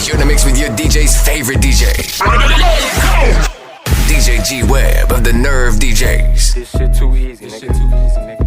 You're in the mix with your DJ's favorite DJ. DJ G Webb of the Nerve DJs. This shit too easy, nigga.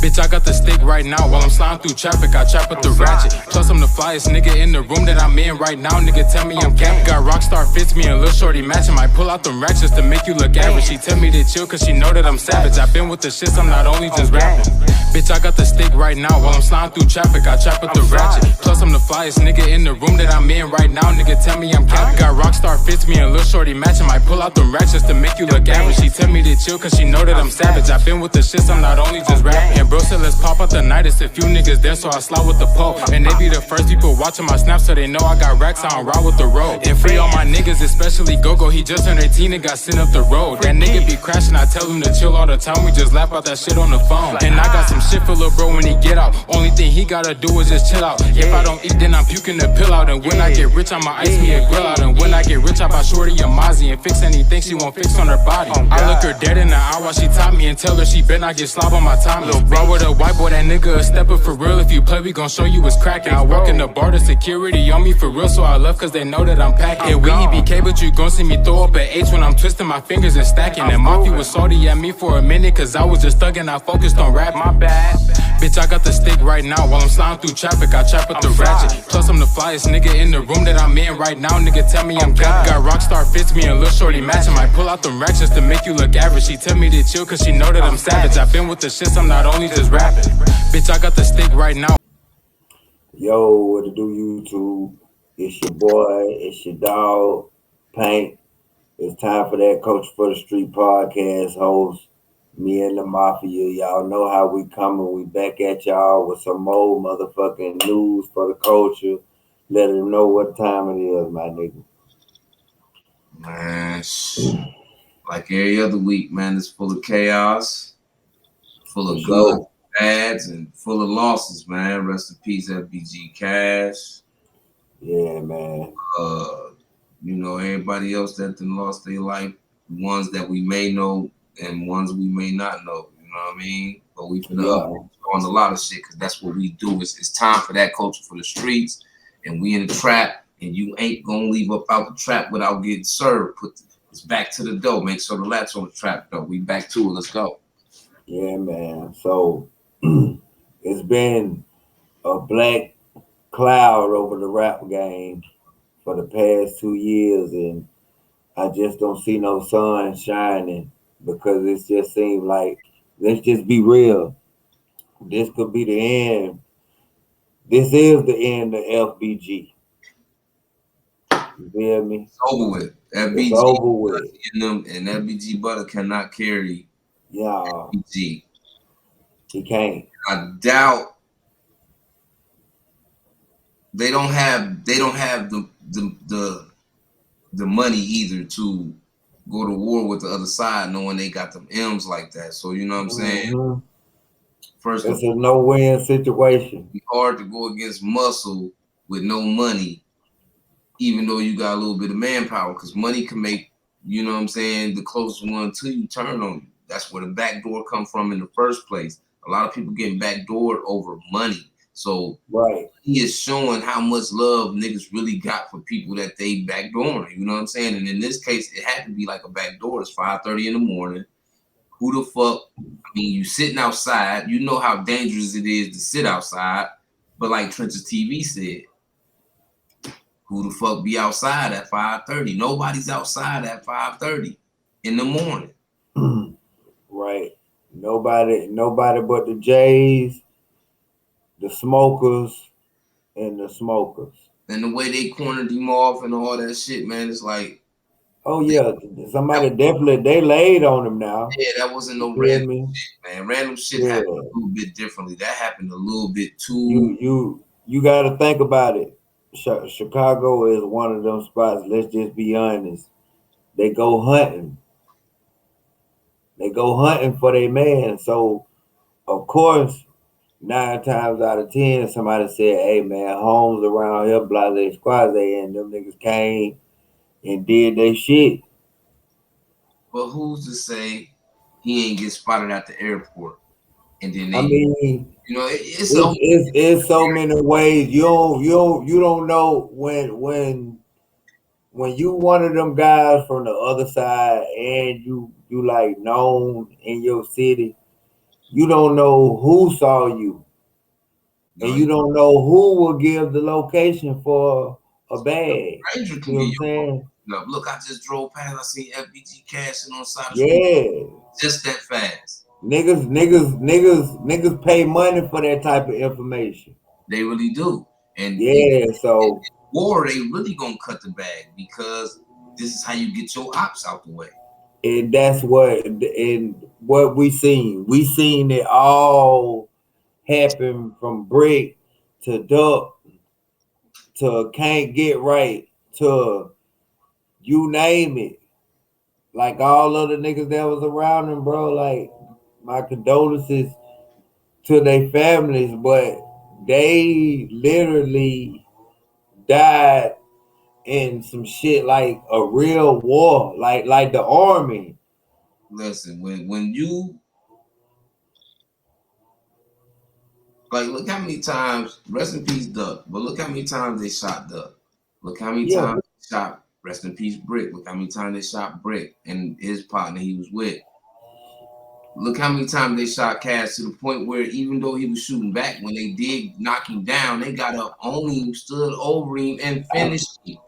Bitch, I got the stick right now while I'm sliding through traffic. I trap with the ratchet. Plus, I'm the flyest nigga in the room that I'm in right now. Nigga, tell me I'm cap. Got Rockstar fits me and Lil Shorty matching. Might pull out them racks just to make you look average. She tell me to chill cause she know that I'm savage. I've been with the shits, I'm not only just rapping. Bitch, I got the stick right now while I'm sliding through traffic. I trap with the ratchet. Plus, I'm the flyest nigga in the room that I'm in right now. Nigga, tell me I'm cap. Got Rockstar fits me and Lil Shorty matching. Might pull out them racks just to make you look average. She tell me to chill cause she know that I'm savage. I've been with the shits, I'm not only just rapping. And bro said let's pop out the night. It's a few niggas there, so I slide with the pole. And they be the first people watching my snaps, so they know I got racks, I don't ride with the road. And free all my niggas, especially Go-Go, he just turned 18 and got sent up the road. That nigga be crashing, I tell him to chill all the time, we just laugh out that shit on the phone. And I got some shit for lil' bro when he get out. Only thing he gotta do is just chill out. If I don't eat, then I'm puking the pill out. And when I get rich, I'ma ice me a grill out. And when I get rich, I buy Shorty a Mozzie and fix anything she won't fix on her body. I look her dead in the eye while she taught me and tell her she better not get slob on my time. Raw with a white boy, that nigga a stepper for real. If you play, we gon' show you what's cracking. I walk in the bar, the security on me for real, so I left cause they know that I'm packing. Yeah, we EBK, but you gon' see me throw up an H when I'm twisting my fingers and stacking. And Mafia was salty at me for a minute cause I was just thugging, I focused on rap. My bad. Bitch, I got the stick right now while I'm sliding through traffic. I trap with the ratchet. Plus, I'm the flyest nigga in the room that I'm in right now. Nigga, tell me I'm cap. Got Rockstar fits me and Lil Shorty matching. Might pull out them racks just to make you look average. She tell me to chill cause she know that I'm savage. I've been with the shits, I'm not only just rapping. Bitch, I got the stick right now. Yo, what to do, YouTube? It's your boy, it's your dog, Paint. It's time for that Coach for the Street podcast host. Me and the Mafia, y'all know how we coming. We back at y'all with some more motherfucking news for the culture. Let them know what time it is, my nigga. Man, like every other week, man, it's full of chaos, full of good, ads, and full of losses, man. Rest in peace, FBG Cash. Yeah, man. You know, everybody else that done lost their life, ones that we may know and ones we may not know, you know what I mean? But we finna on a lot of shit because that's what we do. It's time for that culture for the streets, and we in the trap, and you ain't gonna leave up out the trap without getting served. It's back to the dough. Make sure the latch on the trap though. We back to it. Let's go. Yeah, man. So it's been a black cloud over the rap game for the past 2 years, and I just don't see no sun shining because it just seems like, let's just be real, this could be the end. This is the end of FBG. You feel me? It's over with. FBG, it's over with. And FBG Butter cannot carry FBG. He can't. I doubt they don't have the money either to go to war with the other side, knowing they got them M's like that. So you know what I'm saying? Mm-hmm. First, it's a no-win situation. It's hard to go against muscle with no money, even though you got a little bit of manpower, because money can make, you know what I'm saying, the closest one to you turn on you. That's where the backdoor come from in the first place. A lot of people getting backdoored over money. So he is showing how much love niggas really got for people that they backdooring. You know what I'm saying? And in this case, it had to be like a backdoor. It's 5:30 in the morning. Who the fuck? I mean, you sitting outside. You know how dangerous it is to sit outside. But like Trenches TV said, who the fuck be outside at 5:30? Nobody's outside at 5:30 in the morning. Right. Nobody but the Jays, the smokers, and the smokers. And the way they cornered him off and all that shit, man, it's like, oh yeah, somebody definitely, they laid on him now. Yeah, that wasn't no random shit, man. Random shit happened a little bit differently. That happened a little bit too. You got to think about it. Chicago is one of them spots. Let's just be honest. They go hunting. They go hunting for their man. So, of course, 9 times out of 10, somebody said, hey, man, homes around here, blase squaze, and them niggas came and did their shit. But who's to say he ain't get spotted at the airport? and then I they, mean, you know, it's a it's so many ways. You don't know when you one of them guys from the other side and you like known in your city. You don't know who saw you, and no, you don't know who will give the location for a bag. stranger can You know get what I'm your saying? up. Look, I just drove past. I seen FBG Cash on the side of the street Yeah. just that fast. Niggas pay money for that type of information. They really do. And Yeah, so or they really gonna cut the bag because this is how you get your ops out the way. and that's what we seen. We seen it all happen from brick to duck to can't get right to you name it. Like all of the niggas that was around them, bro. Like my condolences to their families, but they literally died in some shit like a real war, like the army. Listen, when you like, look how many times, rest in peace, Duck, but look how many times they shot Duck. Look how many Yeah, times they shot, rest in peace, Brick. Look how many times they shot Brick and his partner he was with. Look how many times they shot Cash to the point where even though he was shooting back, when they did knock him down, they got up on him, stood over him, and finished him.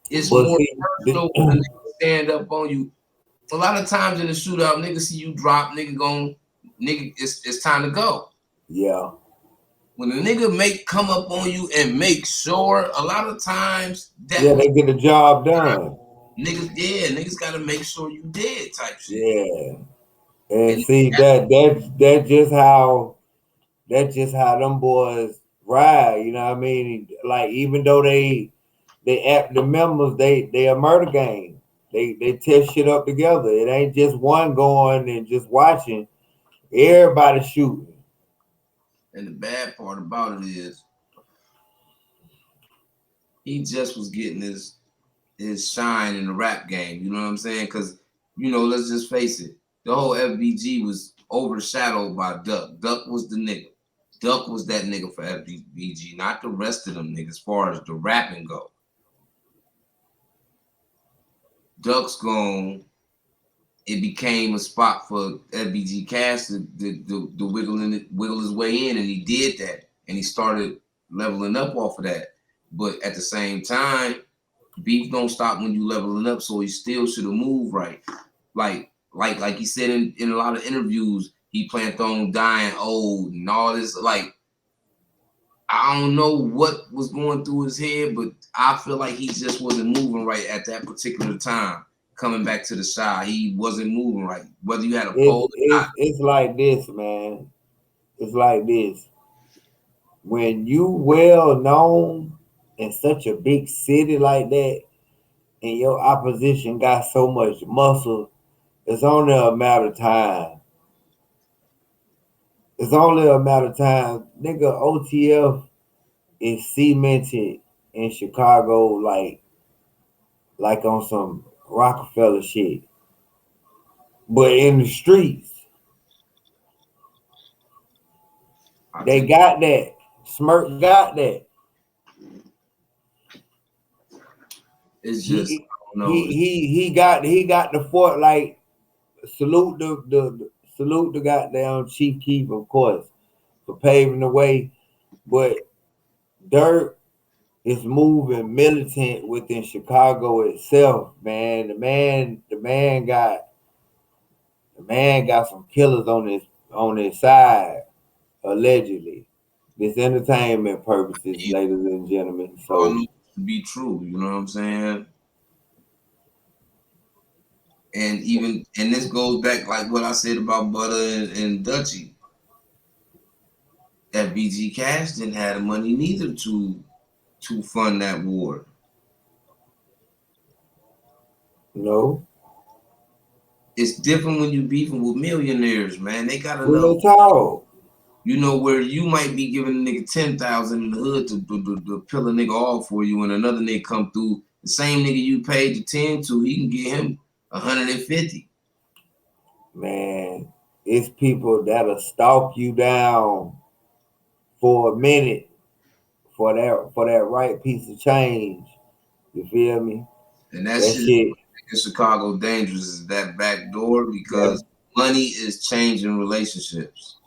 It's but more see, personal when a nigga stand up on you. A lot of times in the shootout, nigga see you drop, nigga, it's time to go. yeah, When a nigga come up on you and make sure, a lot of times yeah, that they get the job done. niggas gotta make sure you dead type shit. Yeah, and And see that's just how them boys ride. You know what I mean? Like even though they act the members, they a murder gang. They test shit up together. It ain't just one going and just watching. Everybody shooting. the bad part about it is he just was getting his shine in the rap game. You know what I'm saying? Because let's just face it, the whole FBG was overshadowed by Duck. Duck was the nigga. Duck was that nigga for FBG, not the rest of them niggas. As far as the rapping go, Duck's gone. It became a spot for FBG Cash to wiggle his way in, and he did that, and he started leveling up off of that. But at the same time, beef don't stop when you leveling up, so he still should have moved right. Like he said in a lot of interviews, he planned on dying old and all this. Like, I don't know what was going through his head, but I feel like he just wasn't moving right at that particular time. Coming back to the side, he wasn't moving right. Whether you had a pole or not. It's like this, man. It's like this. When you well known in such a big city like that, and your opposition got so much muscle, it's only a matter of time. It's only a matter of time. Nigga, OTF is cemented in Chicago like on some Rockefeller shit. But in the streets, they got that. Smirk got that. It's just, He I don't know. he got the fort like salute salute the goddamn Chief Keef, of course, for paving the way. But Dirt is moving militant within Chicago itself, man. The man got some killers on his side, allegedly. This entertainment purposes, ladies and gentlemen. All So to be true, you know what I'm saying? And this goes back like what I said about Butter and Dutchy. That BG Cash didn't have the money neither to fund that war. no, It's different when you beefing with millionaires, man. They gotta know, real talk. where you might be giving a nigga 10,000 in the hood to peel a nigga off for you, and another nigga come through. The same nigga you paid the 10 to, he can get him 150. Man, it's people that'll stalk you down for a minute for that right piece of change. You feel me? And that That shit shit. in Chicago dangerous is that back door because That money is changing relationships.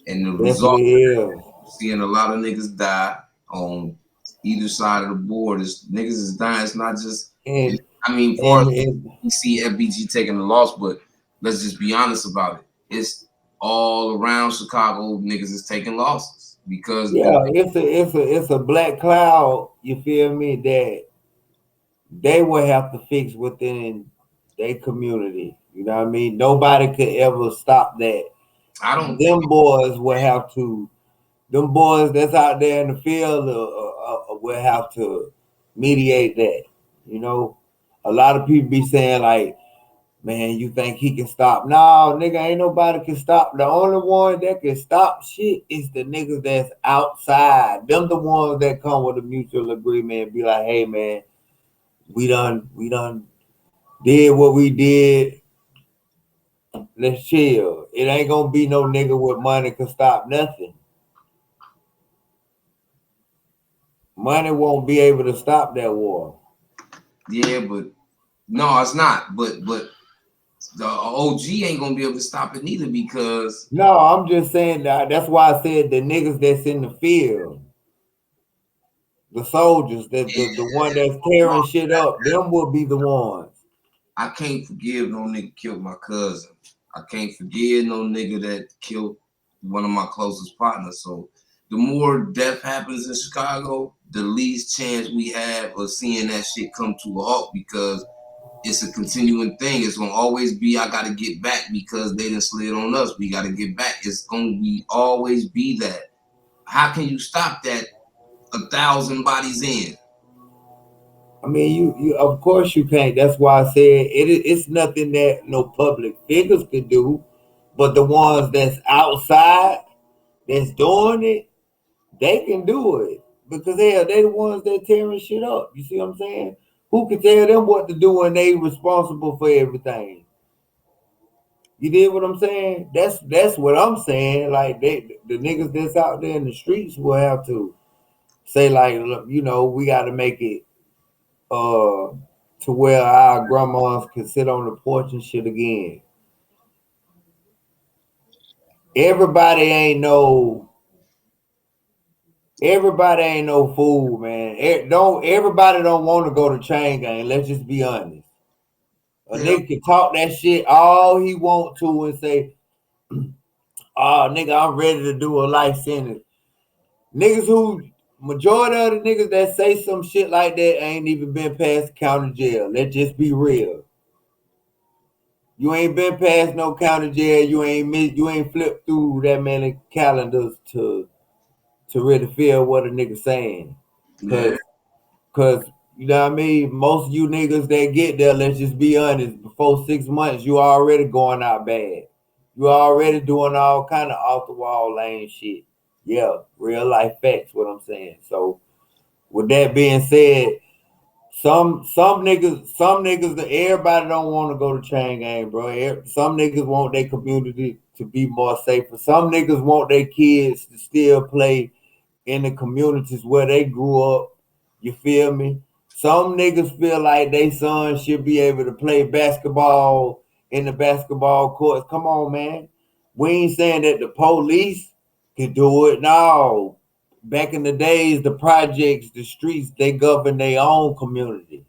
And the result, definitely is. seeing a lot of niggas die on either side of the board. Is niggas is dying. It's not just. And I mean, far as and we see FBG taking the loss, but let's just be honest about it. It's all around Chicago. Niggas is taking losses because yeah, it's a black cloud, you feel me, that they will have to fix within their community. You know what I mean? Nobody could ever stop that. I don't think. Them boys will have to, them boys that's out there in the field will have to mediate that. You know, a lot of people be saying like, man, you think he can stop? No, nigga, ain't nobody can stop. The only one that can stop shit is the niggas that's outside. Them the ones that come with a mutual agreement and be like, hey man, we done did what we did. Let's chill. It ain't gonna be no nigga with money can stop nothing. Money won't be able to stop that war. Yeah, but no, it's not. But the OG ain't gonna be able to stop it neither because No, I'm just saying that's why I said the niggas that's in the field, the soldiers, the one that's tearing shit up, them will be the ones. I can't forgive no nigga killed my cousin. I can't forgive no nigga that killed one of my closest partners. So the more death happens in Chicago, the least chance we have of seeing that shit come to a halt because it's a continuing thing. It's gonna always be I gotta get back because they done slid on us. We gotta get back. It's gonna be always be that. How can you stop that 1,000 bodies in? I mean, you of course you can't. That's why I said it's nothing that no public figures can do, but the ones that's outside that's doing it, they can do it because they the ones that tearing shit up. You see what I'm saying? Who can tell them what to do and they responsible for everything? You did what I'm saying? That's what I'm saying. Like the niggas that's out there in the streets will have to say like, look, you know, we got to make it uh to where our grandmas can sit on the porch and shit again. Everybody ain't no everybody ain't no fool, man. Don't everybody don't want to go to chain gang. Let's just be honest. A Yeah. nigga can talk that shit all he want to and say, "Oh, nigga, I'm ready to do a life sentence." Niggas who majority of the niggas that say some shit like that ain't even been past county jail. Let's just be real. You ain't been past no county jail. You ain't flipped through that many calendars to really feel what a nigga saying. Yeah. Cause you know what I mean? Most of you niggas that get there, let's just be honest, before 6 months, you already going out bad. You already doing all kind of off the wall lame shit. Yeah, real life facts, what I'm saying. So with that being said, some niggas that everybody don't want to go to chain gang, bro. Some niggas want their community to be more safer. Some niggas want their kids to still play in the communities where they grew up. You feel me? Some niggas feel like they son should be able to play basketball in the basketball courts. Come on, man. We ain't saying that the police can do it. No. Back in the days, the projects, the streets, they govern their own community.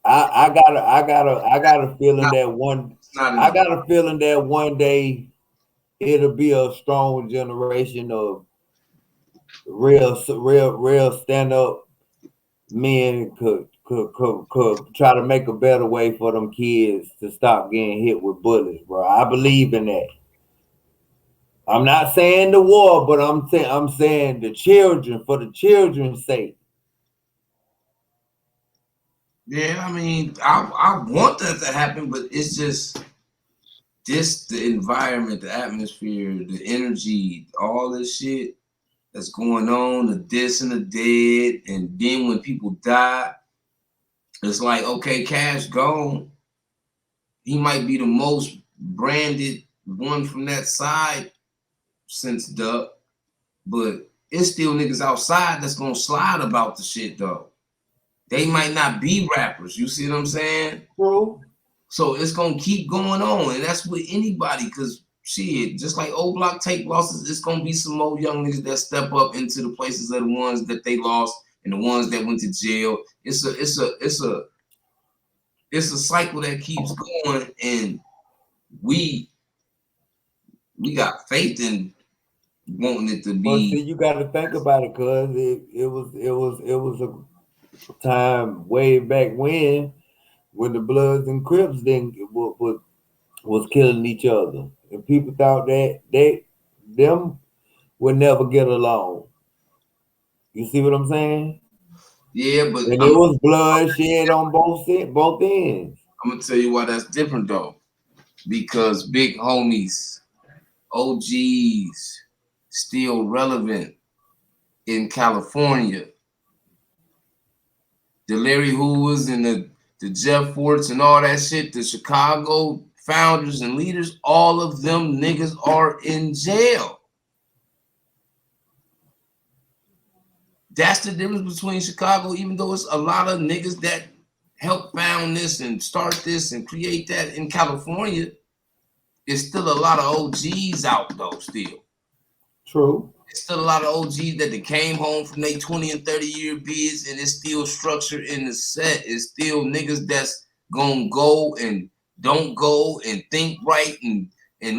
I got a feeling that It's not I as got a feeling that one day it'll be a strong generation of real stand up men could try to make a better way for them kids to stop getting hit with bullets, bro. I believe in that. I'm not saying the war, but I'm saying the children for the children's sake. yeah, I mean, I want that to happen, but it's just the environment, the atmosphere, the energy, all this shit that's going on, the this and the dead, and then when people die, it's like, okay, cash gone. he might be the most branded one from that side since Duck, but it's still niggas outside that's gonna slide about the shit though. They might not be rappers. You see what I'm saying? True. So it's gonna keep going on, and that's with anybody. Cause shit, just like old Block take losses, it's gonna be some more young niggas that step up into the places of the ones that they lost and the ones that went to jail. It's a cycle that keeps going, and we got faith in wanting it to But see, be. you got to think about it, cause it was a time way back when the Bloods and Crips was killing each other, and people thought that them would never get along. You see what I'm saying? Yeah, but And it was bloodshed on both ends. I'm gonna tell you why that's different though, because big homies, OGs, still relevant in California. The Larry Hoovers and the Jeff Forts and all that shit, the Chicago founders and leaders, all of them niggas are in jail. That's the difference between Chicago, even though it's a lot of niggas that helped found this and start this and create that in California. There's still a lot of OGs out though, still. True. There's still a lot of OGs that they came home from their 20 and 30-year bids, and it's still structured in the set. It's still niggas that's gonna go and don't go and think right and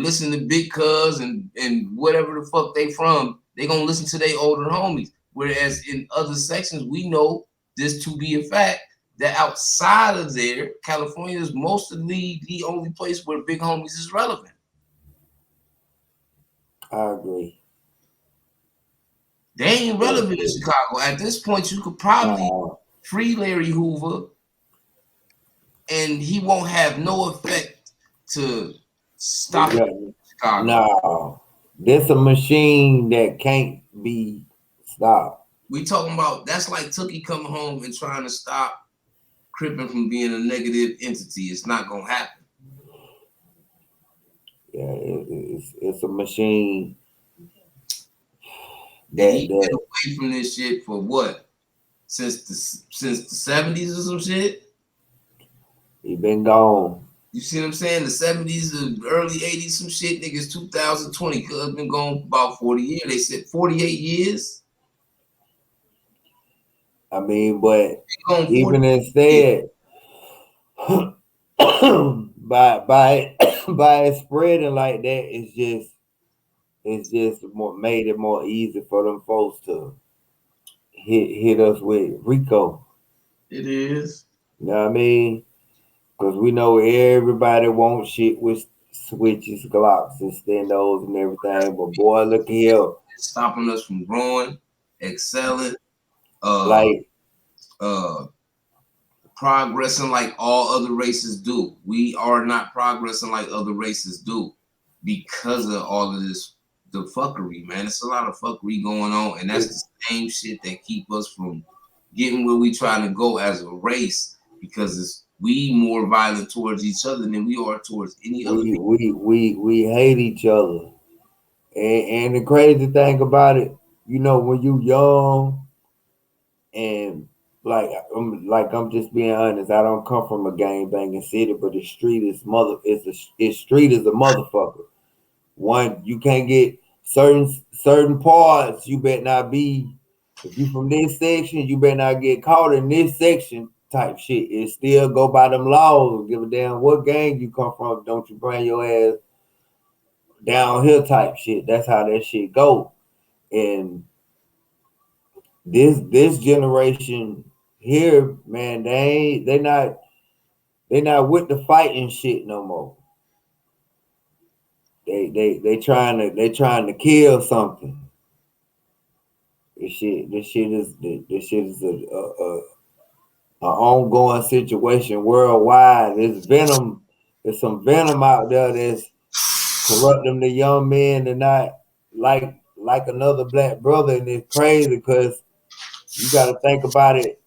listen to Big Cuz and whatever the fuck they from. They gonna listen to their older homies. Whereas in other sections, we know this to be a fact that outside of there, California is mostly the only place where big homies is relevant. I agree. They ain't relevant in Chicago. At this point, you could probably free Larry Hoover and he won't have no effect to stop Chicago. No. There's a machine that can't be stopped. We talking about, that's like Tookie coming home and trying to stop Crippin from being a negative entity. It's not gonna happen. Yeah, it's a machine. He been away from this shit for what? Since the 70s or some shit? He been gone. You see what I'm saying? The 70s, the early 80s, some shit, niggas 2020 could have been gone about 40 years. They said 48 years. I mean, but even instead, by it spreading like that, it's just made it more easy for them folks to hit us with Rico. It is. You know what I mean? Because we know everybody wants shit with switches, Glocks, and stendos and everything. But boy, look here. It's stopping us from growing, excelling, progressing like all other races do. We are not progressing like other races do because of all of this, the fuckery, man. It's a lot of fuckery going on, and that's the same shit that keep us from getting where we trying to go as a race, because we more violent towards each other than we are towards any other people. We hate each other. And the crazy thing about it, you know, when you young and I'm just being honest, I don't come from a gang banging city, but the street is street is a motherfucker. One, you can't get certain parts, you better not be, if you from this section, you better not get caught in this section type shit. It still go by them laws. Give a damn what gang you come from, don't you bring your ass down here type shit. That's how that shit go. And this generation here, man, they not with the fighting shit no more. They trying to kill something. This shit is a ongoing situation worldwide. There's some venom out there that's corrupting the young men and not like another black brother. And it's crazy because you got to think about it.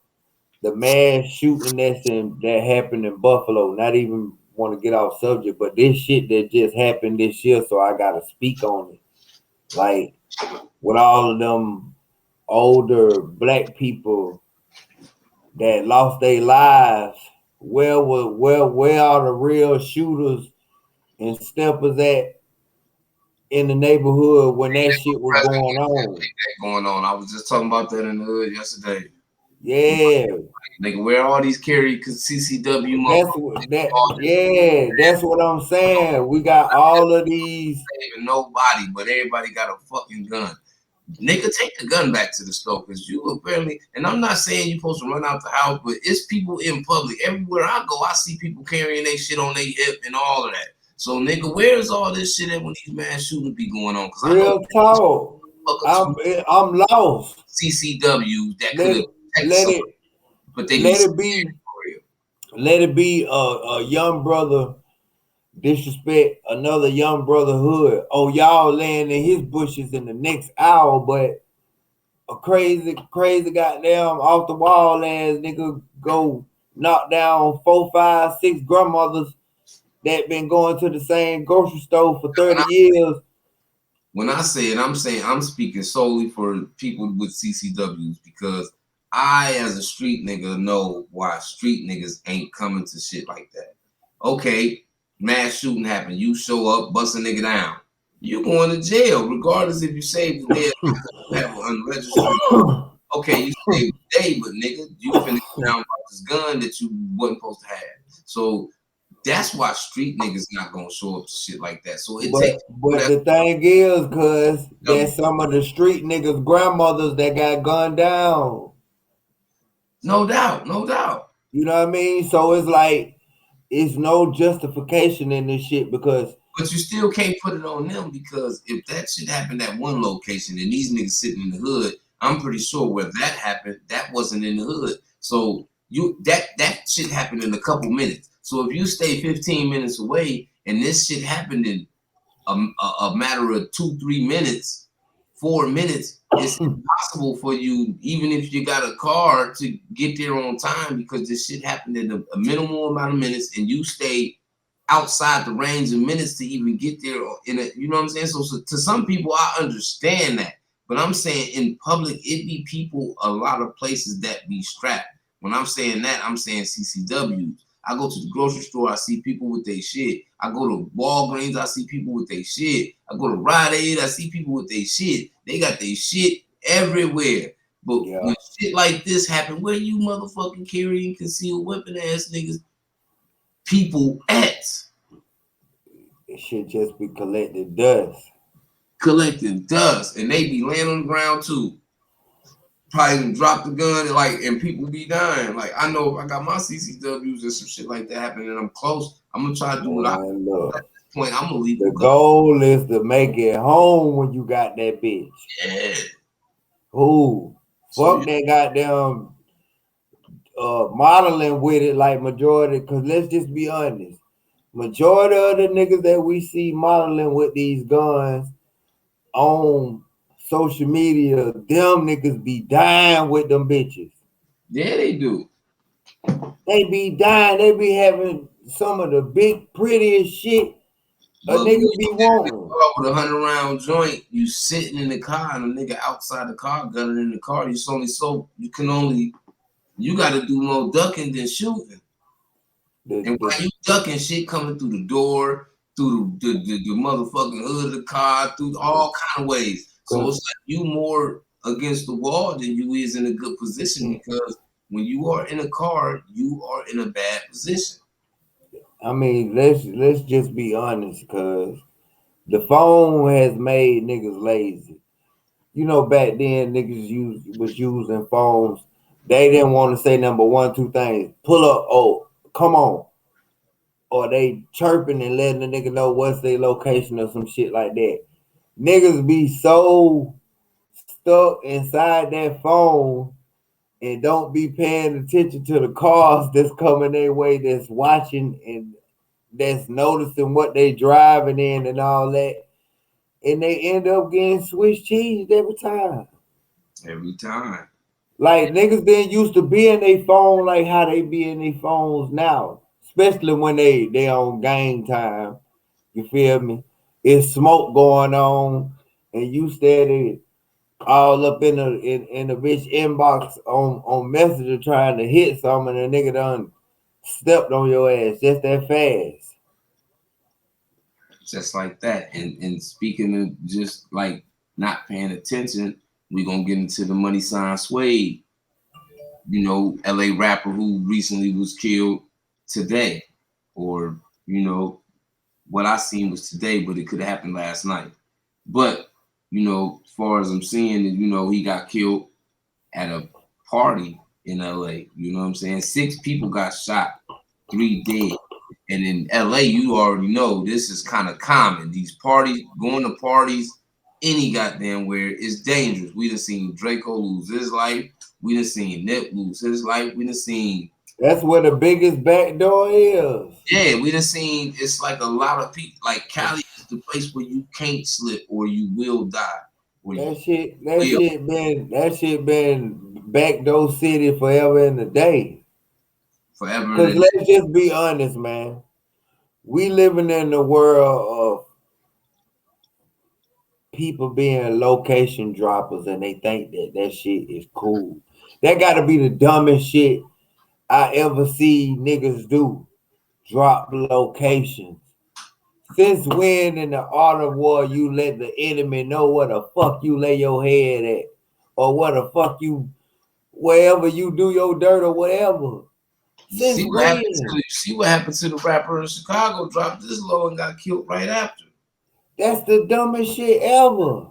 The mass shooting that happened in Buffalo, not even want to get off subject, but this shit that just happened this year, so I gotta speak on it. Like with all of them older black people that lost their lives, where are the real shooters and steppers at in the neighborhood when that shit was going on? Going on. I was just talking about that in the hood yesterday. Yeah. Nigga, where all these carry CCW That's what I'm saying. We got all of these. Even nobody, but everybody got a fucking gun. Nigga, take the gun back to the store because you apparently, and I'm not saying you're supposed to run out the house, but it's people in public. Everywhere I go, I see people carrying their shit on their hip and all of that. So, nigga, where's all this shit at when these mass shootings be going on? Because real talk, I'm lost. CCW that could let it be a young brother disrespect another young brotherhood. Oh, y'all laying in his bushes in the next hour, but a crazy goddamn off the wall ass nigga go knock down 4, 5, 6 grandmothers that been going to the same grocery store for 30 years. When I say it, I'm speaking solely for people with CCWs because I, as a street nigga, know why street niggas ain't coming to shit like that. Okay, mass shooting happened. You show up, bust a nigga down. You going to jail, regardless if you saved the day or have unregistered. Okay, you saved the day, but nigga, you finna get down about this gun that you wasn't supposed to have. So that's why street niggas not gonna show up to shit like that. So it takes. But the thing is, cause there's some of the street niggas' grandmothers that got gunned down. No doubt. You know what I mean? So it's like it's no justification in this shit because. But you still can't put it on them because if that shit happened at one location and these niggas sitting in the hood, I'm pretty sure where that happened, that wasn't in the hood. So that shit happened in a couple minutes. So if you stay 15 minutes away and this shit happened in a matter of 2-3 minutes, 4 minutes, it's impossible for you, even if you got a car, to get there on time because this shit happened in a minimal amount of minutes and you stay outside the range of minutes to even get there you know what I'm saying? So to some people, I understand that. But I'm saying in public, it be people, a lot of places that be strapped. When I'm saying that, I'm saying CCWs. I go to the grocery store, I see people with their shit. I go to Walgreens, I see people with their shit. I go to Rite Aid, I see people with their shit. They got their shit everywhere. But when shit like this happen, where you motherfucking carrying concealed weapon ass niggas people at? It should just be collecting dust. And they be laying on the ground too. Probably drop the gun and people be dying. Like I know if I got my CCWs and some shit like that happening and I'm close, I'm gonna try to do what I can. At this point, I'm gonna leave. The goal is to make it home when you got that bitch. Yeah. Who? Fuck that goddamn modeling with it like majority, because let's just be honest. Majority of the niggas that we see modeling with these guns on social media, them niggas be dying with them bitches. Yeah, they do. They be dying. They be having some of the big, prettiest shit a nigga be wanting. With a 100-round joint, you sitting in the car and a nigga outside the car gunning in the car. You got to do more ducking than shooting. And while you ducking, shit coming through the door, through the motherfucking hood of the car, through all kind of ways. So it's like you more against the wall than you is in a good position because when you are in a car, you are in a bad position. I mean, let's just be honest, because the phone has made niggas lazy. You know, back then niggas was using phones. They didn't want to say number 1, 2 things. Pull up, oh, come on. Or they chirping and letting the nigga know what's their location or some shit like that. Niggas be so stuck inside that phone and don't be paying attention to the cars that's coming their way, that's watching and that's noticing what they driving in and all that. And they end up getting Swiss cheese every time. Every time. Like niggas didn't used to be in their phone like how they be in their phones now. especially when they on game time. You feel me? It's smoke going on, and you steady all up in the bitch inbox on Messenger trying to hit something, and a nigga done stepped on your ass just that fast. Just like that. And speaking of just like not paying attention, we gonna get into the money sign Suede. You know, LA rapper who recently was killed today, or you know, what I seen was today, but it could have happened last night. But you know, as far as I'm seeing, you know, he got killed at a party in LA. You know what I'm saying? 6 people got shot, 3 dead. And in LA, you already know this is kind of common. These parties, going to parties, any goddamn where is dangerous. We done seen Draco lose his life. We done seen Nip lose his life. We done seen. That's where the biggest backdoor is. Yeah, we done seen. It's like a lot of people. Like Cali is the place where you can't slip or you will die. That shit been backdoor city forever and a day. Forever. Cause let's just be honest, man. We living in the world of people being location droppers, and they think that shit is cool. That got to be the dumbest shit I ever see niggas do. Drop locations. Since when in the art of war you let the enemy know where the fuck you lay your head at, or where the fuck you, wherever you do your dirt or whatever? Since see what happened to you see what happened to the rapper in Chicago? Dropped this low and got killed right after. That's the dumbest shit ever.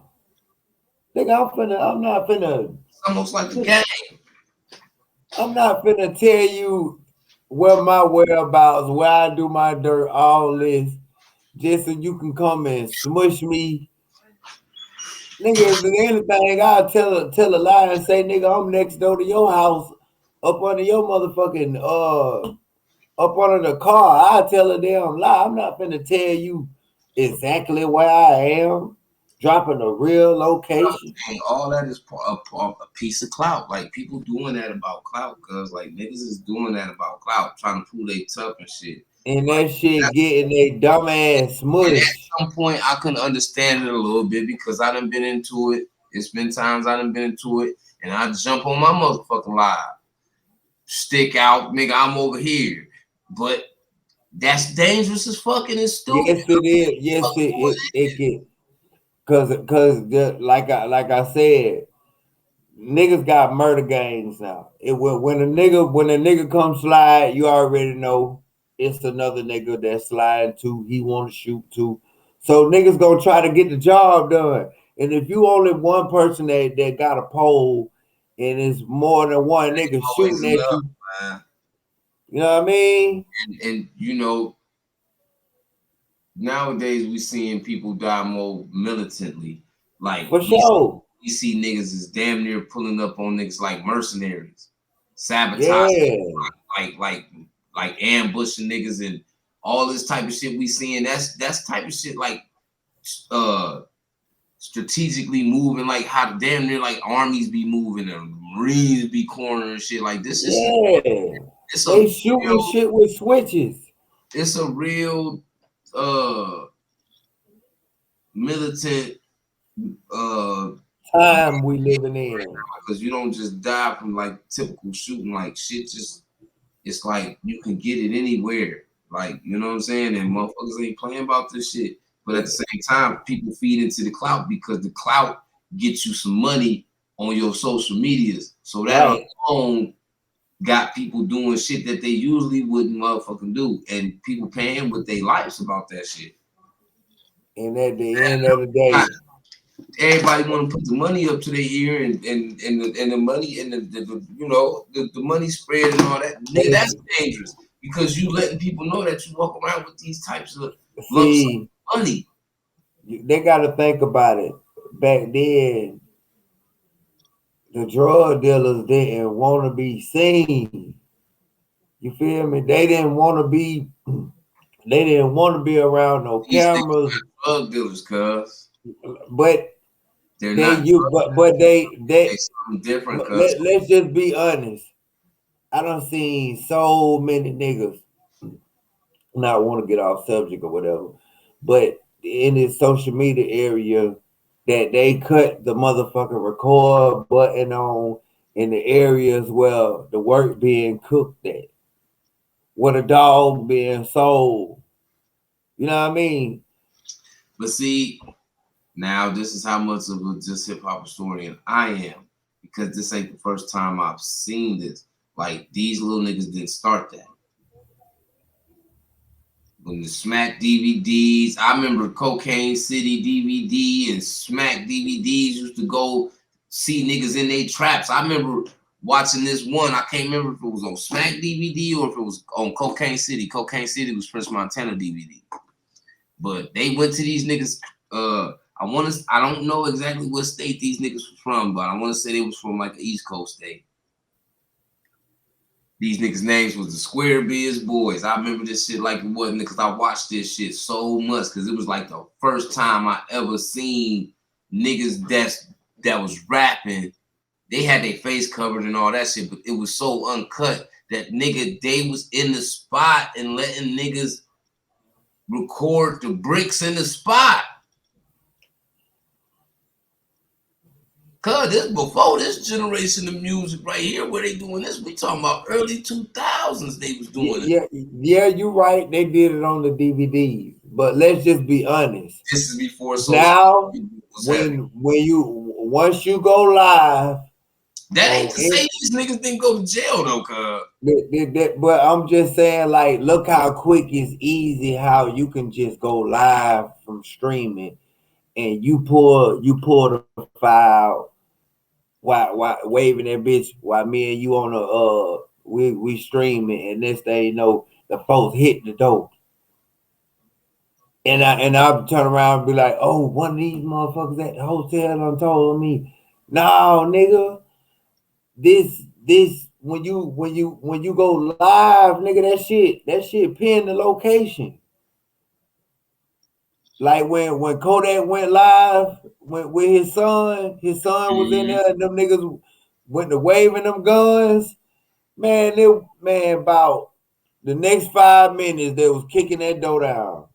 Nigga, I'm not finna. It's almost like the game. I'm not finna tell you where my whereabouts, where I do my dirt, all this, just so you can come and smush me. Nigga, if there's anything, I'll tell a lie and say, nigga, I'm next door to your house, up under your motherfucking up under the car. I'll tell a damn lie. I'm not finna tell you exactly where I am, dropping a real location. And all that is a piece of clout. Like people doing that about clout, cause like niggas is doing that about clout, trying to prove they tough and shit. And that shit getting a dumb ass smush. At some point, I can understand it a little bit because I done been into it. It's been times I done been into it, and I jump on my motherfucking live, stick out, nigga. I'm over here, but that's dangerous as fucking and stupid. Yes, it is. Yes, it can. Cause like I said, niggas got murder gangs now. When a nigga come slide, you already know it's another nigga that's sliding too. He want to shoot too. So niggas gonna try to get the job done. And if you only one person that got a pole, and it's more than one nigga shooting at you, man. You know what I mean? And you know, nowadays we seeing people die more militantly. Like for sure. We see niggas is damn near pulling up on niggas like mercenaries, sabotaging, like ambushing niggas and all this type of shit we seeing. That's type of shit like strategically moving, like how damn near like armies be moving and Marines be cornering shit. Like this is they shooting shit with switches. It's a real militant time we living in, because you don't just die from like typical shooting. Like shit just, it's like you can get it anywhere, like, you know what I'm saying, and motherfuckers ain't playing about this shit. But at the same time, people feed into the clout because the clout gets you some money on your social medias, so that alone got people doing shit that they usually wouldn't motherfucking do, and people paying with their lives about that shit. And at the end of the day, everybody want to put the money up to their ear, and the money and the you know the money spread and all that. Nigga, that's dangerous because you letting people know that you walk around with these types of lumps of money. They got to think about it. Back then, the drug dealers didn't want to be seen. You feel me? They didn't want to be. They didn't want to be around no cameras. Drug dealers, cuz. But they're they not. But they something different. Let's just be honest. I done seen so many niggas not want to get off subject or whatever, but in this social media area, that they cut the motherfucking record button on in the areas where the work being cooked at, where the dog being sold. You know what I mean? But see, now this is how much of a just hip hop historian I am, because this ain't the first time I've seen this. Like these little niggas didn't start that. When the Smack DVDs, I remember Cocaine City DVD and Smack DVDs used to go see niggas in they traps. I remember watching this one. I can't remember if it was on Smack DVD or if it was on Cocaine City. Cocaine City was Prince Montana DVD. But they went to these niggas. I don't know exactly what state these niggas were from, but I want to say they was from like an East Coast state. These niggas' names was the Square Biz Boys. I remember this shit like it wasn't because I watched this shit so much because it was like the first time I ever seen niggas that was rapping. They had their face covered and all that shit, but it was so uncut that nigga, they was in the spot and letting niggas record the bricks in the spot. Cause this before this generation of music right here, where they doing this, we talking about early 2000s. They was doing it. Yeah, you're right. They did it on the DVDs, but let's just be honest. This is before now. Once you go live, that ain't to say these niggas didn't go to jail though, cuz. But I'm just saying, like, look how quick it's easy how you can just go live from streaming, and you pull the file. Why waving that bitch while me and you on the we streaming, and next thing you know, the folks hit the door. And I'll turn around and be like, oh, one of these motherfuckers at the hotel done told me, no, nigga, this when you go live, nigga, that shit pin the location. Like when Kodak went live with his son was in there, and them niggas went to waving them guns. Man, about the next 5 minutes, they was kicking that door down.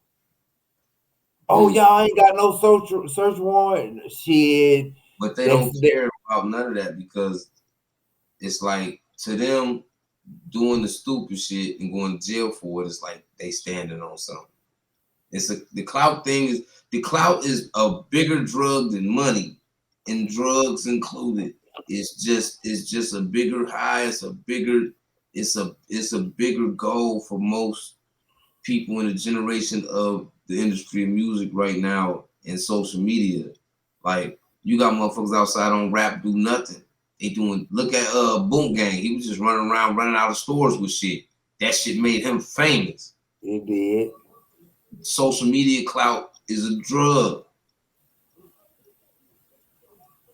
Oh, y'all ain't got no search warrant. Shit. But they don't care about none of that because it's like to them doing the stupid shit and going to jail for it is like they standing on something. The clout thing is a bigger drug than money, and drugs included. It's just a bigger high. It's a bigger goal for most people in the generation of the industry of music right now and social media. Like you got motherfuckers outside on rap do nothing. They doing look at Boom Gang. He was just running around running out of stores with shit. That shit made him famous. It did. Social media clout is a drug.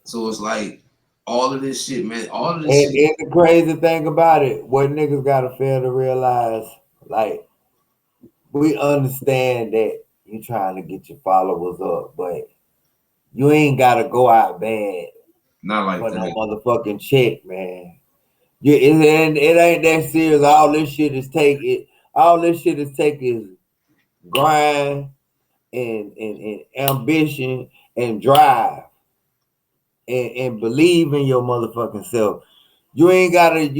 So it's like all of this shit, man. All of this shit. And the crazy thing about it, what niggas gotta fail to realize, like, we understand that you trying to get your followers up, but you ain't gotta go out bad. Not like for that. no motherfucking check, man. It ain't that serious. All this shit is taking grind and ambition and drive and believe in your motherfucking self. You ain't gotta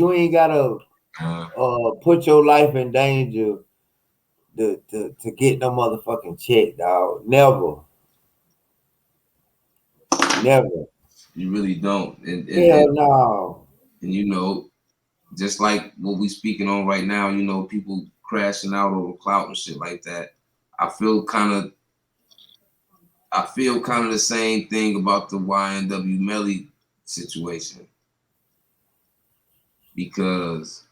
put your life in danger to get no motherfucking check, dog. Never. You really don't. Hell no. And you know, just like what we speaking on right now, you know, people crashing out over clout and shit like that. I feel kind of the same thing about the YNW Melly situation. Because,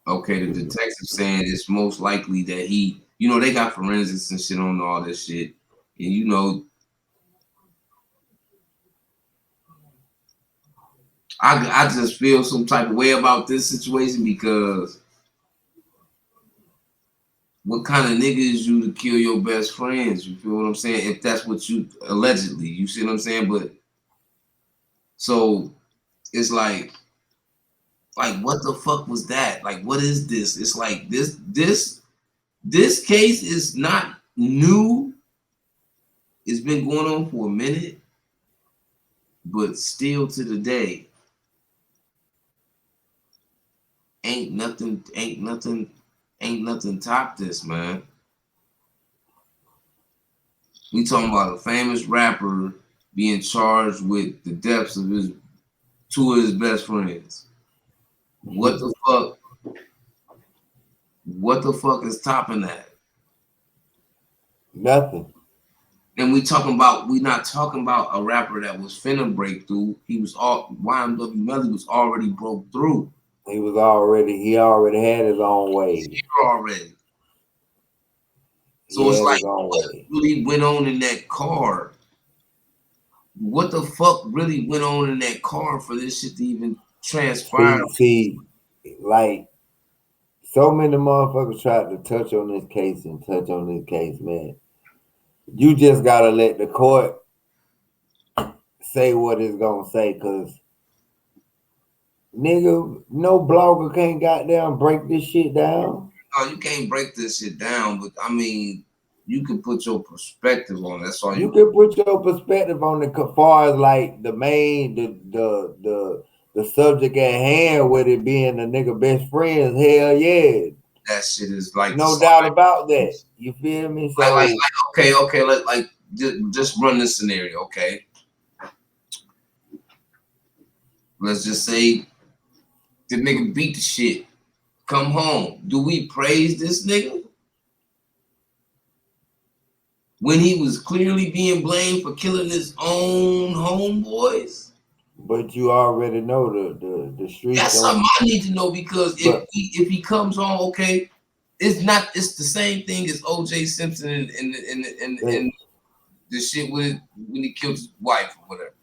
okay, the detective saying it's most likely that he, you know, they got forensics and shit on all this shit. And, you know, I just feel some type of way about this situation because what kind of nigga is you to kill your best friends? You feel what I'm saying? If that's what you allegedly, you see what I'm saying? But so it's like what the fuck was that? Like, what is this? It's like this This case is not new. It's been going on for a minute, but still to the day, ain't nothing top this, man. We talking about a famous rapper being charged with the deaths of two of his best friends. What the fuck? What the fuck is topping that? Nothing. And we not talking about a rapper that was finna break through. YMW Melly was already broke through. He already had his own way. Already. So it's like, what really went on in that car? What the fuck really went on in that car for this shit to even transpire? See, like, so many motherfuckers tried to touch on this case, man. You just gotta let the court say what it's gonna say, cause nigga, no blogger can't goddamn break this shit down. No, you can't break this shit down, but I mean, you can put your perspective on it. That's all you can put your perspective on it as far as like the subject at hand, with it being the nigga best friends. Hell yeah. That shit is like no doubt about that. You feel me? So like okay, like just run this scenario, okay? Let's just say the nigga beat the shit, come home. Do we praise this nigga when he was clearly being blamed for killing his own homeboys? But you already know the streets. That's something I need to know, because if he comes on, okay, it's the same thing as O.J. Simpson and the shit when he killed his wife or whatever.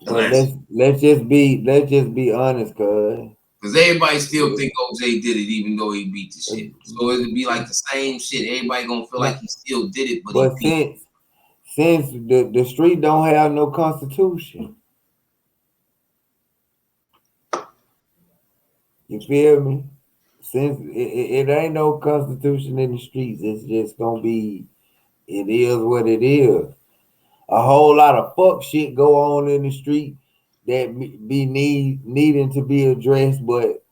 But let's just be honest, because everybody still think OJ did it, even though he beat the shit. So it'd be like the same shit. Everybody gonna feel like he still did it, but since the street don't have no constitution, you feel me? Since it ain't no constitution in the streets, it's just gonna be. It is what it is. A whole lot of fuck shit go on in the street that be needing to be addressed, but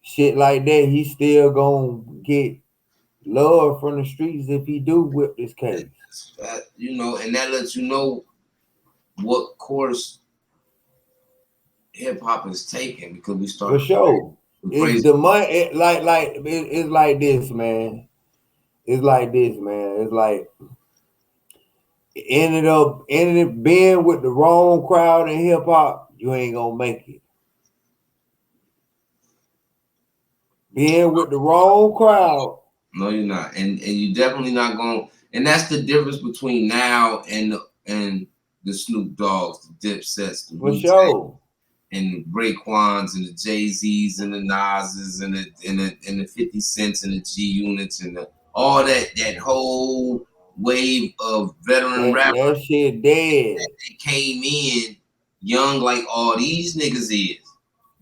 shit like that, he still gonna get love from the streets if he do whip this case. You know, and that lets you know what course hip hop is taking, because we start for sure. It's the money. It's like this, man. It's like this, man. It's like ended up being with the wrong crowd in hip hop, you ain't gonna make it. Being with the wrong crowd. No, you're not, and you definitely not going. And that's the difference between now and the Snoop Dogg's, the Dipsets, the for sure, and the Raekwons and the Jay-Z's and the Nas's and the 50 Cents and the G Units and all that whole wave of veteran rappers. That shit dead. They came in young like all these niggas is,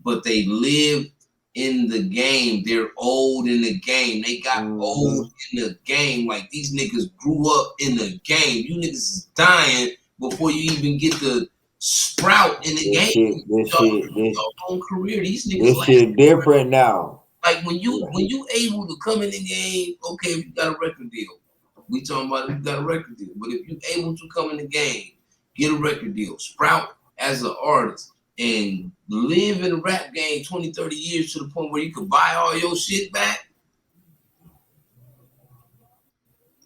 but they lived in the game. They're old in the game. They got old in the game. Like, these niggas grew up in the game. You niggas is dying before you even get to sprout in the game. This own career. These niggas this shit different now. Like when you able to come in the game, okay, if you got a record deal. We talking about if you got a record deal. But if you able to come in the game, get a record deal, sprout as an artist, and live in the rap game 20, 30 years to the point where you could buy all your shit back.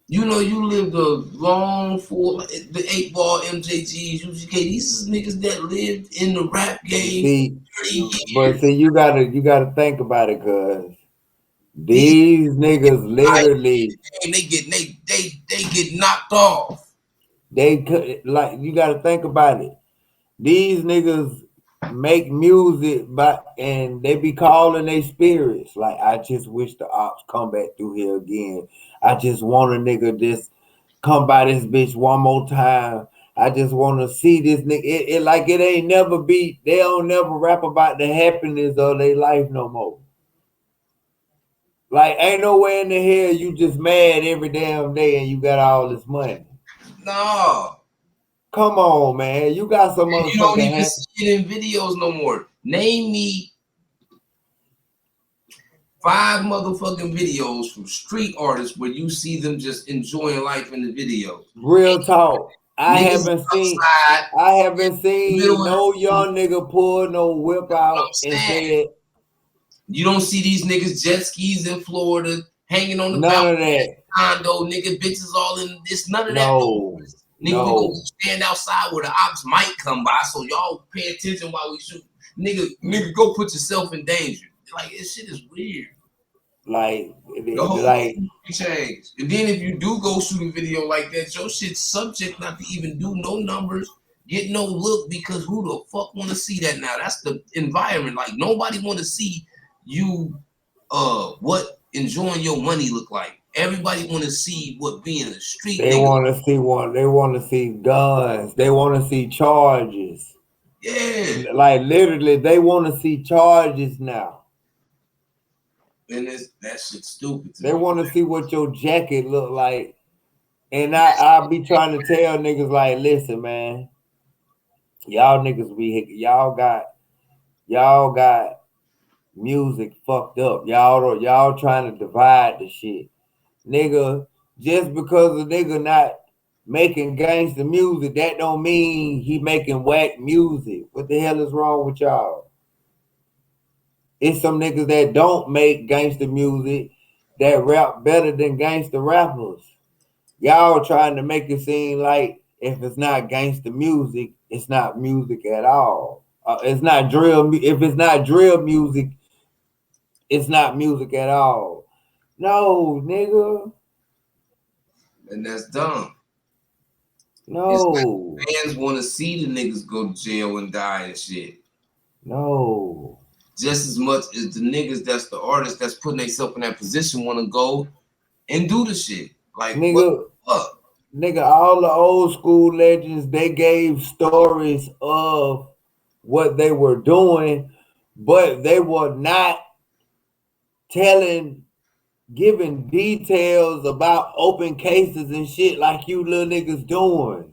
You know, you lived a long full, the 8-ball, MJGs, UGK. These is niggas that lived in the rap game. But you gotta think about it, cuz these niggas literally they get knocked off. They could, like, you gotta think about it. These niggas make music, and they be calling their spirits. Like, I just wish the ops come back through here again. I just want a nigga just come by this bitch one more time. I just want to see this nigga. It like it ain't never be. They don't never rap about the happiness of their life no more. Like, ain't nowhere in the hell you just mad every damn day and you got all this money. No. Come on, man. You got some You don't motherfucking even see it in videos no more. Name me 5 motherfucking videos from street artists where you see them just enjoying life in the video. real talk. I Niggas haven't seen middle of no young nigga pull no whip out I'm and saying. said You don't see these niggas jet skis in Florida hanging on the none of balcony that. condo, nigga, bitches all in this, none of that. No, Nigga, we gonna no. stand outside where the ops might come by, so y'all pay attention while we shoot. Nigga, go put yourself in danger. Like, this shit is weird. Like, The whole like thing changed. And then if you do go shoot a video like that, your shit's subject not to even do no numbers, get no look, because who the fuck want to see that now? That's the environment. Like, nobody want to see you what enjoying your money look like. Everybody want to see what being a street they nigga. want to see they want to see guns, they want to see charges. Yeah. Like, literally, they want to see charges now. And that shit's stupid. They want to see what your jacket look like. And I'll be trying to tell niggas, like, listen, man, y'all niggas y'all got music fucked up. Y'all trying to divide the shit. Nigga, just because a nigga not making gangster music, that don't mean he making whack music. What the hell is wrong with y'all? It's some niggas that don't make gangster music that rap better than gangster rappers. Y'all trying to make it seem like if it's not gangster music, it's not music at all. It's not drill. If it's not drill music, it's not music at all. No, nigga. And that's dumb. No. It's like fans want to see the niggas go to jail and die and shit. No. Just as much as the niggas that's the artists that's putting themselves in that position want to go and do the shit. Like, Nigga, what the fuck? Nigga, all the old school legends, they gave stories of what they were doing, but they were not giving details about open cases and shit like you little niggas doing.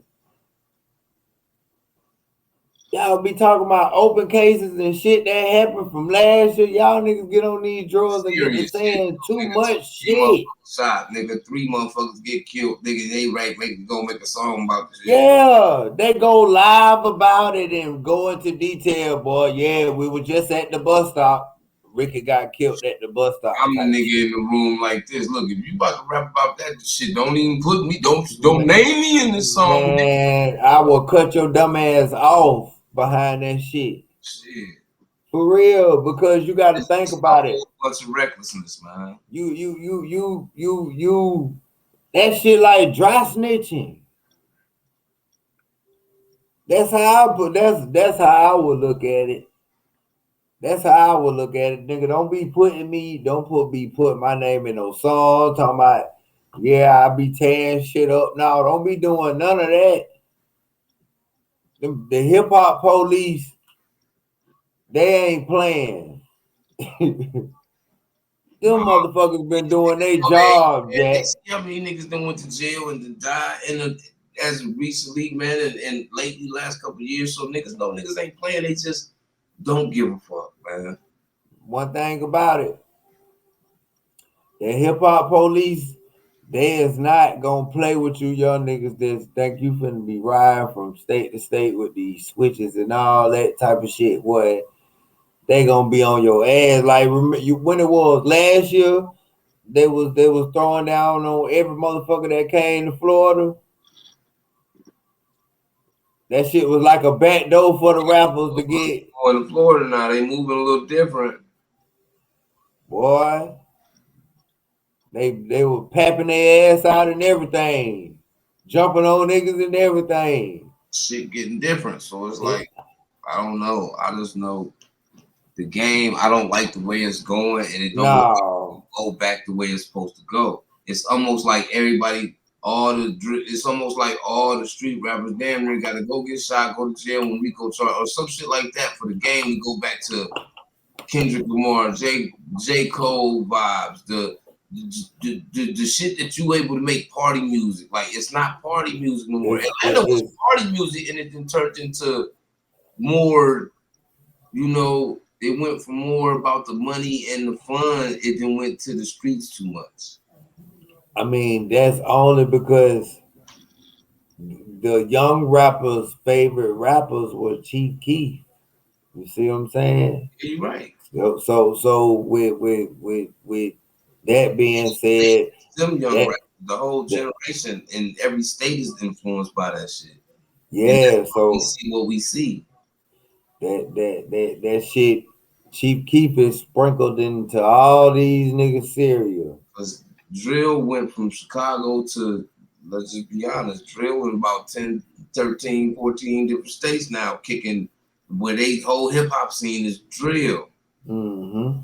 Y'all be talking about open cases and shit that happened from last year. Y'all niggas get on these drugs and get to saying too much shit. Shot, nigga, 3 motherfuckers get killed. Nigga, they make a song about the shit. Yeah, they go live about it and go into detail, boy. Yeah, we were just at the bus stop. Ricky got killed at the bus stop. I'm the nigga in the room like this. Look, if you about to rap about that shit, don't even put me, don't name me in this song. Man, I will cut your dumb ass off behind that shit. Shit. For real, because you got to think about it. Bunch of recklessness, man. You. That shit like dry snitching. That's how that's how I would look at it. That's how I would look at it, nigga. Don't be putting my name in no song talking about, yeah, I be tearing shit up. No, don't be doing none of that. The hip hop police, they ain't playing. Them motherfuckers been doing their job, Jack. See how many niggas done went to jail and died as recently, man, and lately, last couple of years. So niggas ain't playing. They just don't give a fuck, man. One thing about it, the hip hop police, they is not gonna play with you young niggas that think you finna be riding from state to state with these switches and all that type of shit. What they gonna be on your ass. Like, remember when it was last year, they was throwing down on every motherfucker that came to Florida. That shit was like a backdoor for the rappers to get. Going to Florida now, they moving a little different. Boy, they were papping their ass out and everything, jumping on niggas and everything. Shit getting different, so it's like, I don't know. I just know the game. I don't like the way it's going, and it don't go back the way it's supposed to go. It's almost like everybody. It's almost like all the street rappers damn near got to go get shot, go to jail when Rico charge or some shit like that for the game to go back to Kendrick Lamar, J. Cole vibes, the shit that you able to make party music. Like, it's not party music no more. Atlanta was party music, and it then turned into more, you know, it went from more about the money and the fun. It then went to the streets too much. I mean, that's only because the young rappers' favorite rappers were Chief Keef. You see what I'm saying? Yeah, you're right. So with that being said, them young rappers, the whole generation in every state is influenced by that shit. Yeah, so we see what we see. That shit, Chief Keef is sprinkled into all these niggas' cereal. Because drill went from Chicago to, let's just be honest, drill in about 10, 13, 14 different states now, kicking where they whole hip hop scene is drill. Mm-hmm.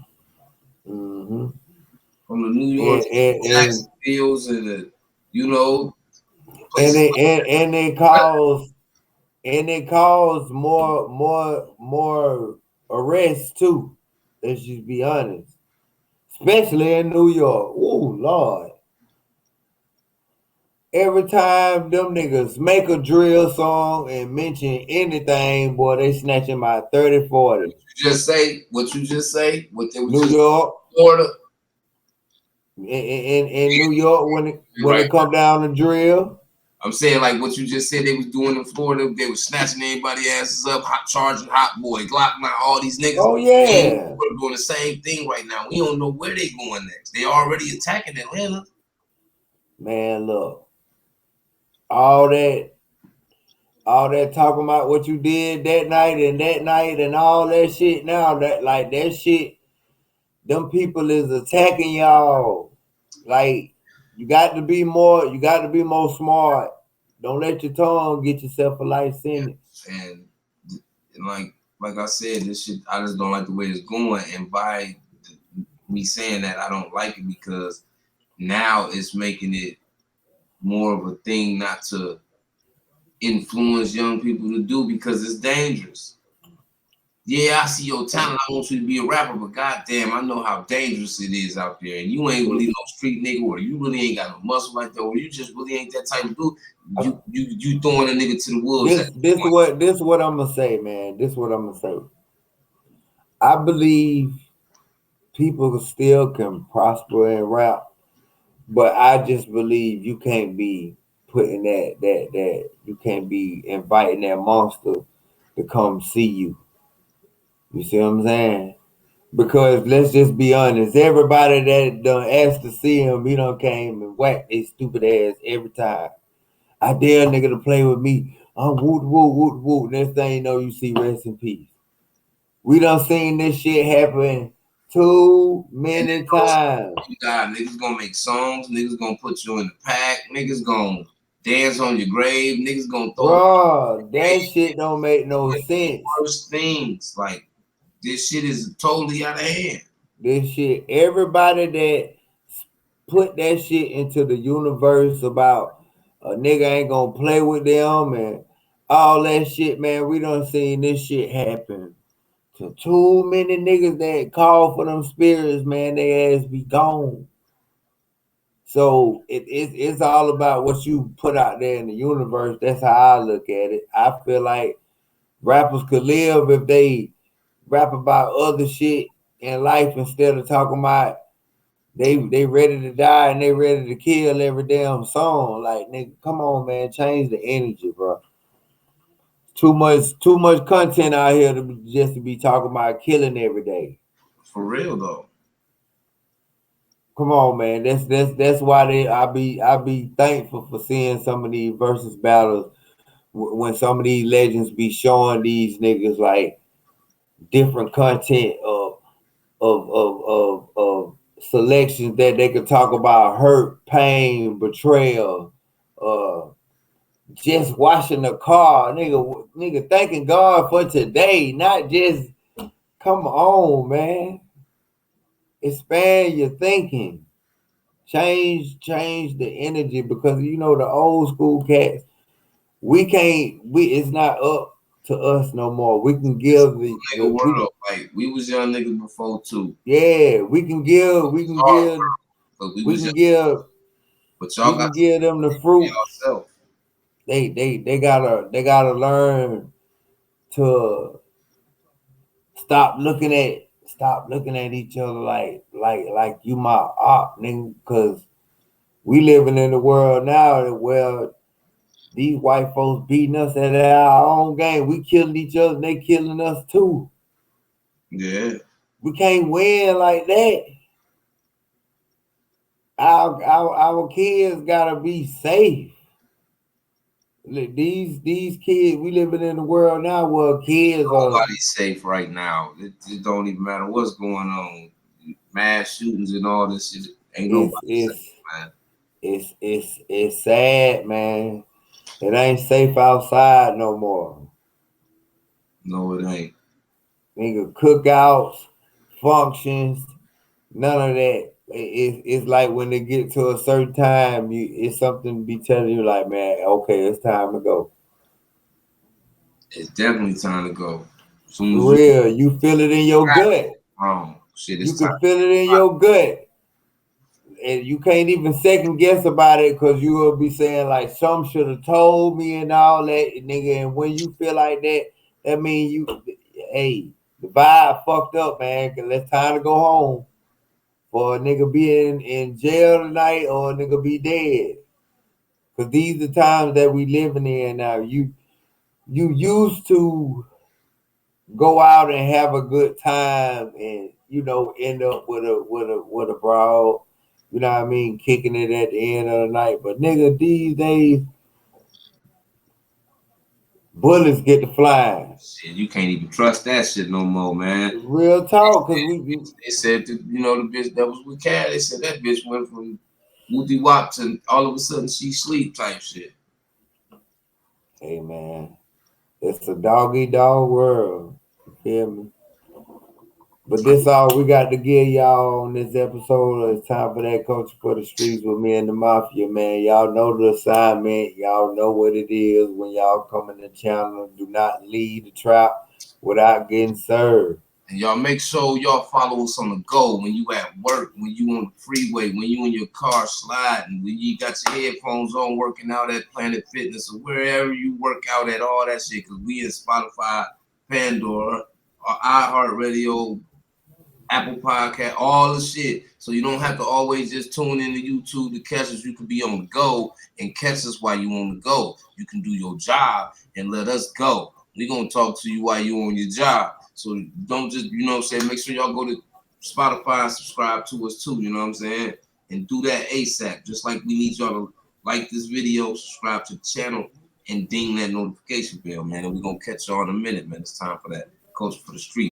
From the New York, Jacksonville's, and the, you know, and it caused more arrests too. Let's just be honest, especially in New York. Oh Lord. Every time them niggas make a drill song and mention anything, boy, they snatching my 30, 40. What you just say? What they was New York, Florida. In New York, when it come down to drill. I'm saying, like what you just said they was doing in Florida, they was snatching everybody asses up, charging Hot Boy, Glock, now all these niggas. Oh yeah, we're doing the same thing right now. We don't know where they going next. They already attacking Atlanta. Man, look. All that talking about what you did that night and all that shit now, that shit, them people is attacking y'all. Like, you got to be more smart. Don't let your tongue get yourself a life sentence. And like I said, this shit, I just don't like the way it's going. And by me saying that, I don't like it because now it's making it more of a thing not to influence young people to do because it's dangerous. Yeah, I see your talent. I want you to be a rapper, but goddamn, I know how dangerous it is out there. And you ain't really no street nigga, or you really ain't got no muscle like that, or you just really ain't that type of dude. You throwing a nigga to the wolves. This what I'm gonna say, man. This what I'm gonna say. I believe people still can prosper and rap, but I just believe you can't be putting that you can't be inviting that monster to come see you. You see what I'm saying? Because let's just be honest, everybody that done asked to see him, he done came and whacked his stupid ass every time. I dare a nigga to play with me. I'm woot woot woot woot. Next thing you know, you see rest in peace. We done seen this shit happen too many times. God, niggas gonna make songs, niggas gonna put you in the pack, niggas gonna dance on your grave, niggas gonna throw. Bro, that shit don't make no sense. Worst things, like this shit is totally out of hand. This shit, everybody that put that shit into the universe about a nigga ain't gonna play with them and all that shit, man, we done seen this shit happen to too many niggas that call for them spirits, man, they ass be gone. So it's all about what you put out there in the universe. That's how I look at it. I feel like rappers could live if they rap about other shit in life instead of talking about they ready to die and they ready to kill every damn song. Like, nigga, come on, man, change the energy, bro. Too much content out here to be talking about killing every day. For real though. Come on, man. That's why I be thankful for seeing some of these versus battles when some of these legends be showing these niggas like different content of selections that they could talk about hurt, pain, betrayal, just washing the car, nigga thanking God for today, not just come on, man. Expand your thinking. Change the energy because you know the old school cats, it's not up to us no more. We can give Nigga, world, like we was young niggas before too. yeah, we can give, but we y'all we got can give them the fruit. yourself. They gotta learn to stop looking at each other like you my op, nigga, because we living in the world now where these white folks beating us at our own game. We killing each other and they killing us too. Yeah. We can't win like that. Our kids gotta be safe. These kids, we living in the world now where kids nobody's safe right now. It don't even matter what's going on. Mass shootings and all this shit. Ain't nobody safe, man. It's sad, man. It ain't safe outside no more. No, it ain't. Nigga, cookouts, functions, none of that. It's like when they get to a certain time, it's something to be telling you like, man, okay, it's time to go. It's definitely time to go. For real, you feel it in your gut. Shit, you can feel it in your gut. And you can't even second guess about it because you will be saying like some should have told me and all that, nigga. And when you feel like that, that means the vibe fucked up, man. Cause it's time to go home. For a nigga being in jail tonight or a nigga be dead. Cause these are times that we living in now. You used to go out and have a good time and end up with a broad. You know what I mean? Kicking it at the end of the night. But nigga, these days, bullets get to flying. Shit, you can't even trust that shit no more, man. Real talk, because they said that, the bitch that was with Cat, they said that bitch went from Woody Wop to all of a sudden she sleep type shit. Hey, man. It's a dog-eat-dog world. You feel me? But this all we got to give y'all on this episode. It's time for that Culture for the Streets with me and the Mafia, man. Y'all know the assignment. Y'all know what it is when y'all come in the channel. Do not leave the trap without getting served. And y'all make sure y'all follow us on the go when you at work, when you on the freeway, when you in your car sliding, when you got your headphones on working out at Planet Fitness or wherever you work out at, all that shit. Because we in Spotify, Pandora, or iHeartRadio, Apple Podcast, all the shit. So you don't have to always just tune into YouTube to catch us. You can be on the go and catch us while you on the go. You can do your job and let us go. We're going to talk to you while you on your job. So don't just, make sure y'all go to Spotify and subscribe to us too, you know what I'm saying? And do that ASAP. Just like we need y'all to like this video, subscribe to the channel, and ding that notification bell, man. And we're going to catch y'all in a minute, man. It's time for that Culture for the Street.